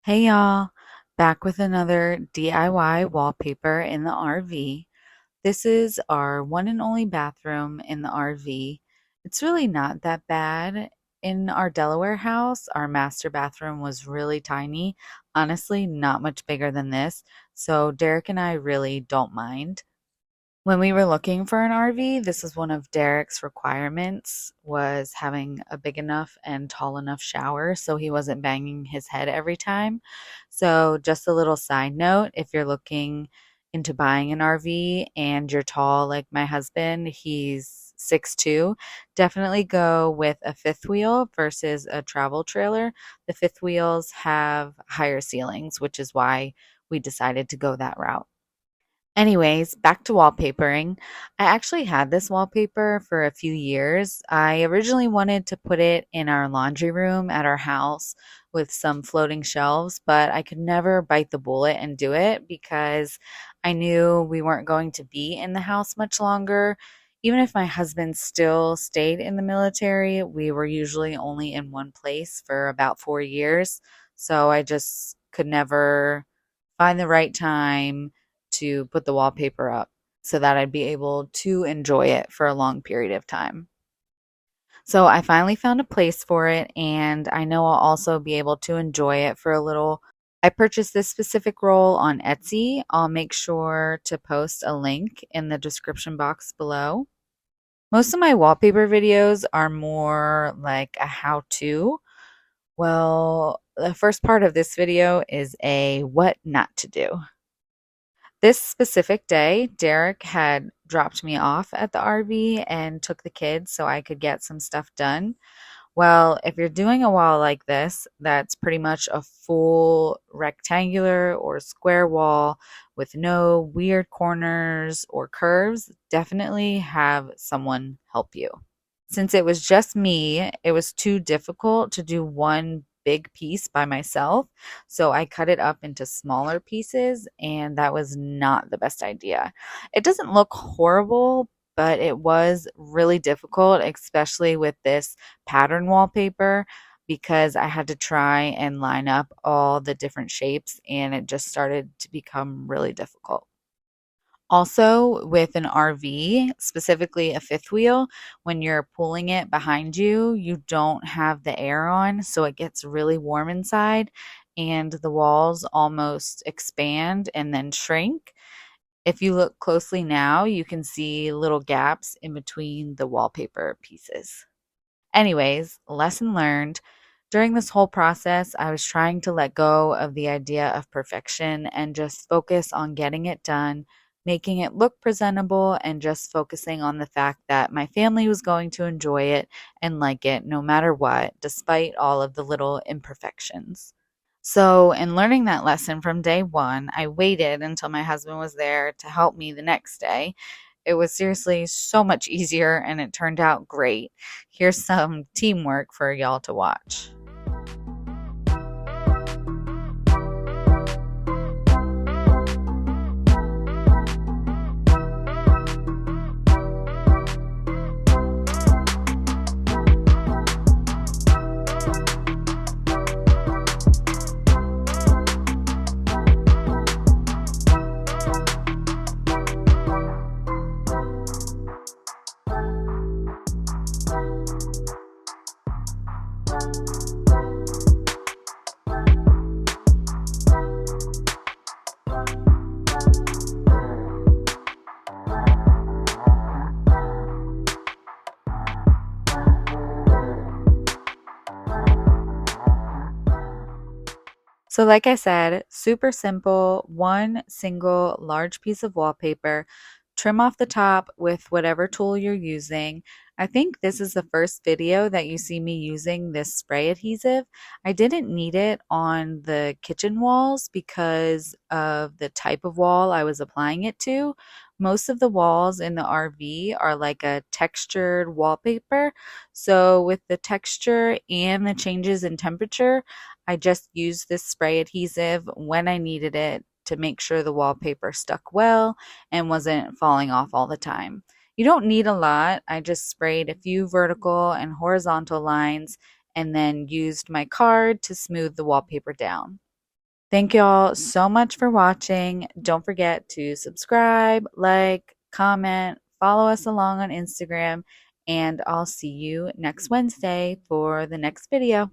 Hey y'all, back with another DIY wallpaper in the RV. This is our one and only bathroom in the RV. It's really not that bad. In our Delaware house, our master bathroom was really tiny, honestly, not much bigger than this, so Derek and I really don't mind. When we were looking for an RV, this is one of Derek's requirements was having a big enough and tall enough shower so he wasn't banging his head every time. So, just a little side note, if you're looking into buying an RV and you're tall like my husband, he's 6'2", definitely go with a fifth wheel versus a travel trailer. The fifth wheels have higher ceilings, which is why we decided to go that route. Anyways, back to wallpapering. I actually had this wallpaper for a few years. I originally wanted to put it in our laundry room at our house with some floating shelves, but I could never bite the bullet and do it because I knew we weren't going to be in the house much longer. Even if my husband still stayed in the military, we were usually only in one place for about 4 years. So I just could never find the right time to put the wallpaper up so that I'd be able to enjoy it for a long period of time. So I finally found a place for it, and I know I'll also be able to enjoy it for a little. I purchased this specific roll on Etsy. I'll make sure to post a link in the description box below. Most of my wallpaper videos are more like a how to. Well, the first part of this video is a what not to do. This specific day, Derek had dropped me off at the RV and took the kids so I could get some stuff done. Well, if you're doing a wall like this, that's pretty much a full rectangular or square wall with no weird corners or curves, definitely have someone help you. Since it was just me, it was too difficult to do one big piece by myself. So I cut it up into smaller pieces, and that was not the best idea. It doesn't look horrible, but it was really difficult, especially with this pattern wallpaper, because I had to try and line up all the different shapes, and it just started to become really difficult. Also, with an RV, specifically a fifth wheel, when you're pulling it behind you, you don't have the air on, so it gets really warm inside and the walls almost expand and then shrink. If you look closely now, you can see little gaps in between the wallpaper pieces. Anyways, lesson learned. During this whole process, I was trying to let go of the idea of perfection and just focus on getting it done, making it look presentable, and just focusing on the fact that my family was going to enjoy it and like it no matter what, despite all of the little imperfections. So, in learning that lesson from day one, I waited until my husband was there to help me the next day. It was seriously so much easier and it turned out great. Here's some teamwork for y'all to watch. So, like I said, super simple, one single large piece of wallpaper. Trim off the top with whatever tool you're using. I think this is the first video that you see me using this spray adhesive. I didn't need it on the kitchen walls because of the type of wall I was applying it to. Most of the walls in the RV are like a textured wallpaper. So, with the texture and the changes in temperature, I just used this spray adhesive when I needed it to make sure the wallpaper stuck well and wasn't falling off all the time. You don't need a lot. I just sprayed a few vertical and horizontal lines and then used my card to smooth the wallpaper down. Thank y'all so much for watching. Don't forget to subscribe, like, comment, follow us along on Instagram, and I'll see you next Wednesday for the next video.